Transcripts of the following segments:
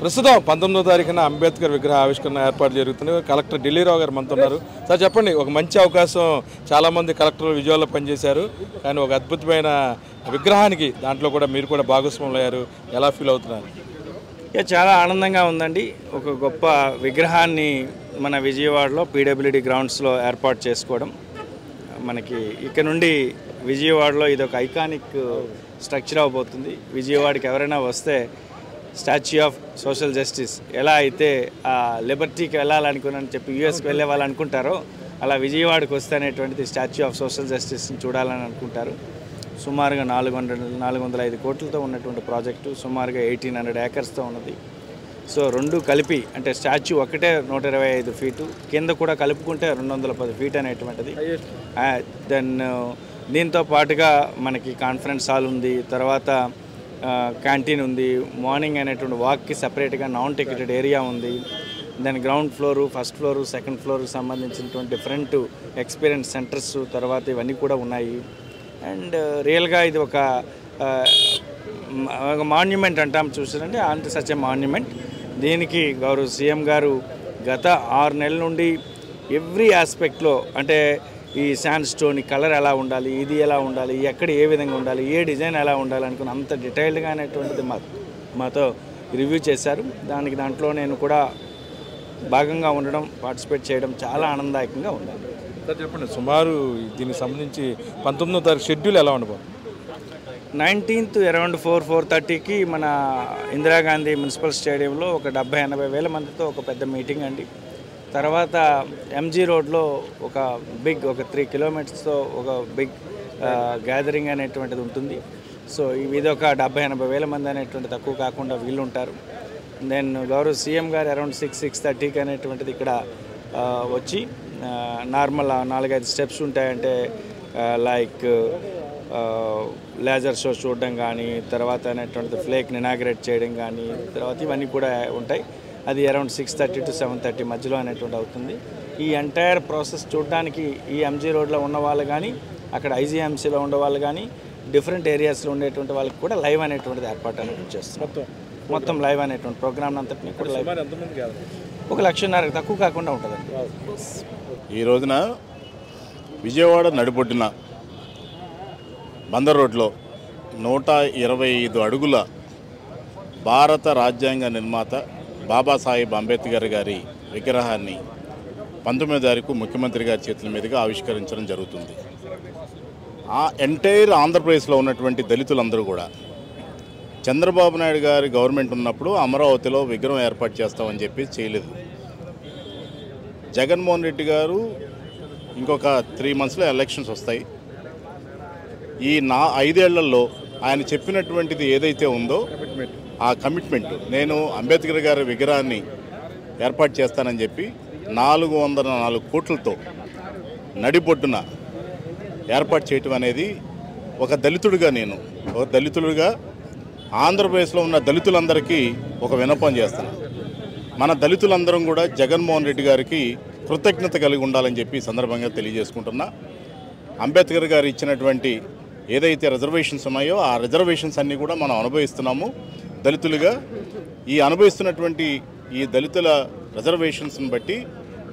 ప్రస్తుతం 19వ తారీఖున అంబేద్కర్ విగ్రహ ఆవిష్కరణ ఏర్పాట్లు జరుగుతున్నాయి. కలెక్టర్ ఢిల్లీరావు గారు మనతో ఉన్నారు. సార్ చెప్పండి, ఒక మంచి అవకాశం, చాలామంది కలెక్టర్లు విజయవాడలో పనిచేశారు, కానీ ఒక అద్భుతమైన విగ్రహానికి దాంట్లో కూడా మీరు కూడా భాగస్వాములు అయ్యారు. ఎలా ఫీల్ అవుతున్నారు? చాలా ఆనందంగా ఉందండి. ఒక గొప్ప విగ్రహాన్ని మన విజయవాడలో పీడబ్ల్యూడి గ్రౌండ్స్లో ఏర్పాటు చేసుకోవడం, మనకి ఇక్కడ నుండి విజయవాడలో ఇది ఒక ఐకానిక్ స్ట్రక్చర్ అవబోతుంది. విజయవాడకి ఎవరైనా వస్తే స్టాచ్యూ ఆఫ్ సోషల్ జస్టిస్ ఎలా అయితే లిబర్టీకి వెళ్ళాలనుకున్నాను చెప్పి యూఎస్కి వెళ్ళే వాళ్ళు అనుకుంటారో, అలా విజయవాడకు వస్తే అనేటువంటిది స్టాచ్యూ ఆఫ్ సోషల్ జస్టిస్ని చూడాలని అనుకుంటారు. సుమారుగా 405 కోట్లతో ఉన్నటువంటి ప్రాజెక్టు, సుమారుగా 1800 ఏకర్స్తో ఉన్నది. సో రెండు కలిపి, అంటే స్టాచ్యూ ఒకటే 125 ఫీటు, కింద కూడా కలుపుకుంటే 210 ఫీట్ అనేటువంటిది. దెన్ దీంతో పాటుగా మనకి కాన్ఫరెన్స్ హాల్ ఉంది, తర్వాత క్యాంటీన్ ఉంది, మార్నింగ్ అనేటువంటి వాక్కి సపరేట్గా నాన్ టికెటెడ్ ఏరియా ఉంది. దాని ground floor, first floor, second ఫ్లోర్కి సంబంధించినటువంటి డిఫరెంట్ ఎక్స్పీరియన్స్ సెంటర్స్ తర్వాత ఇవన్నీ కూడా ఉన్నాయి. అండ్ రియల్గా ఇది ఒక మాన్యుమెంట్ అంటాం చూసారంటే, అంటే సచ్ ఎ మాన్యుమెంట్. దీనికి గౌరవ సీఎం గారు గత 6 నెలల నుండి ఎవ్రీ ఆస్పెక్ట్లో, అంటే ఈ శాండ్ స్టోన్ కలర్ ఎలా ఉండాలి, ఇది ఎలా ఉండాలి, ఎక్కడ ఏ విధంగా ఉండాలి, ఏ డిజైన్ ఎలా ఉండాలి అనుకుని అంత డీటెయిల్డ్గా అనేటువంటిది మాతో రివ్యూ చేశారు. దాంట్లో నేను కూడా భాగంగా ఉండడం, పార్టిసిపేట్ చేయడం చాలా ఆనందదాయకంగా ఉండాలి. సార్ చెప్పండి, సుమారు దీనికి సంబంధించి 19వ తారీఖు షెడ్యూల్ ఎలా ఉండబోతుంది? 19th అరౌండ్ 4-4:30కి మన ఇందిరాగాంధీ మున్సిపల్ స్టేడియంలో ఒక 70-80 వేల మందితో ఒక పెద్ద మీటింగ్ అండి. తర్వాత ఎంజీ రోడ్లో ఒక 3 కిలోమీటర్స్తో ఒక బిగ్ గ్యాదరింగ్ అనేటువంటిది ఉంటుంది. సో ఇది ఒక 70-80 వేల మంది అనేటువంటి తక్కువ కాకుండా వీళ్ళు ఉంటారు. దెన్ గౌరవ సీఎం గారు అరౌండ్ 6-6:30కి అనేటువంటిది ఇక్కడ వచ్చి నార్మల్ 4-5 స్టెప్స్ ఉంటాయంటే లైక్ లేజర్ షో చూడడం కానీ, తర్వాత అనేటువంటిది ఫ్లేక్ని ఇనాగ్రేట్ చేయడం కానీ, తర్వాత ఇవన్నీ కూడా ఉంటాయి. అది అరౌండ్ 6:30 to 7:30 మధ్యలో అనేటువంటి అవుతుంది. ఈ ఎంటైర్ ప్రాసెస్ చూడడానికి ఈ ఎంజీ రోడ్లో ఉన్న వాళ్ళు కానీ, అక్కడ ఐజీఎంసీలో ఉండే వాళ్ళు కానీ, డిఫరెంట్ ఏరియాస్లో ఉండేటువంటి వాళ్ళకి కూడా లైవ్ అనేటువంటిది ఏర్పాటు అనేటువంటి చేస్తున్నాం. మొత్తం లైవ్ అనేటువంటి ప్రోగ్రామ్ అంతటినీ కూడా లైవ్ 1,50,000 తక్కువ కాకుండా ఉంటుందండి. ఈ రోజున విజయవాడ నడిబొడ్డున బందర్ రోడ్లో 125 అడుగుల భారత రాజ్యాంగ నిర్మాత బాబాసాహెబ్ అంబేద్కర్ గారి విగ్రహాన్ని 19వ తారీఖు ముఖ్యమంత్రి గారి చేతుల మీదుగా ఆవిష్కరించడం జరుగుతుంది. ఆ ఎంటైర్ ఆంధ్రప్రదేశ్లో ఉన్నటువంటి దళితులందరూ కూడా చంద్రబాబు నాయుడు గారి గవర్నమెంట్ ఉన్నప్పుడు అమరావతిలో విగ్రహం ఏర్పాటు చేస్తామని చెప్పి చేయలేదు. జగన్మోహన్ రెడ్డి గారు ఇంకొక 3 monthsలో ఎలక్షన్స్ వస్తాయి. ఈ 5 ఏళ్లలో ఆయన చెప్పినటువంటిది ఏదైతే ఉందో ఆ కమిట్మెంట్, నేను అంబేద్కర్ గారి విగ్రహాన్ని ఏర్పాటు చేస్తానని చెప్పి 404 కోట్లతో నడిబొడ్డున ఏర్పాటు చేయటం అనేది ఒక దళితుడిగా ఆంధ్రప్రదేశ్లో ఉన్న దళితులందరికీ ఒక విన్నపం చేస్తున్నాను. మన దళితులందరం కూడా జగన్మోహన్ రెడ్డి గారికి కృతజ్ఞత కలిగి ఉండాలని చెప్పి సందర్భంగా తెలియజేసుకుంటున్నా. అంబేద్కర్ గారు ఇచ్చినటువంటి ఏదైతే రిజర్వేషన్స్ ఉన్నాయో ఆ రిజర్వేషన్స్ అన్నీ కూడా మనం అనుభవిస్తున్నాము దళితులుగా. ఈ అనుభవిస్తున్నటువంటి ఈ దళితుల రిజర్వేషన్స్ని బట్టి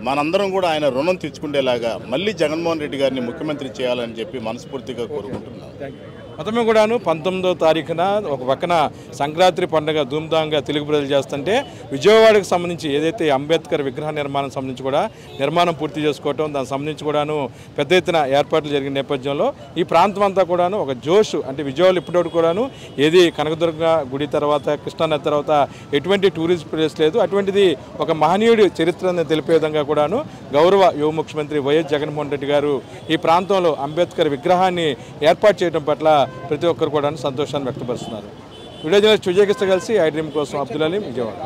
మనందరం కూడా ఆయన రుణం తెచ్చుకునేలాగా మళ్ళీ జగన్మోహన్ రెడ్డి గారిని ముఖ్యమంత్రి చేయాలని చెప్పి మనస్ఫూర్తిగా కోరుకుంటున్నాను. మొత్తమే కూడాను 19వ తారీఖున ఒక పక్కన సంక్రాంతి పండుగ ధూమ్ధాంగా తెలుగు ప్రజలు చేస్తుంటే, విజయవాడకు సంబంధించి ఏదైతే అంబేద్కర్ విగ్రహ నిర్మాణం సంబంధించి కూడా నిర్మాణం పూర్తి చేసుకోవటం, దానికి సంబంధించి కూడాను పెద్ద ఎత్తున ఏర్పాట్లు జరిగిన నేపథ్యంలో ఈ ప్రాంతం అంతా కూడాను ఒక జోష్, అంటే విజయవాడలో ఇప్పటివరకు కూడాను ఏది కనకదుర్గ గుడి తర్వాత కృష్ణానది తర్వాత ఎటువంటి టూరిస్ట్ ప్లేస్ లేదు. అటువంటిది ఒక మహనీయుడి చరిత్రను తెలిపే విధంగా కూడాను గౌరవ యువ ముఖ్యమంత్రి వైఎస్ జగన్మోహన్ రెడ్డి గారు ఈ ప్రాంతంలో అంబేద్కర్ విగ్రహాన్ని ఏర్పాటు చేయడం పట్ల ప్రతి ఒక్కరు కూడా సంతోషాన్ని వ్యక్తపరుస్తున్నారు. వీడియో జర్నలిస్ట్ విజయకృష్ణ కలిసి ఐ డ్రీమ్ కోసం అబ్దుల్ అలీం, విజయవాడ.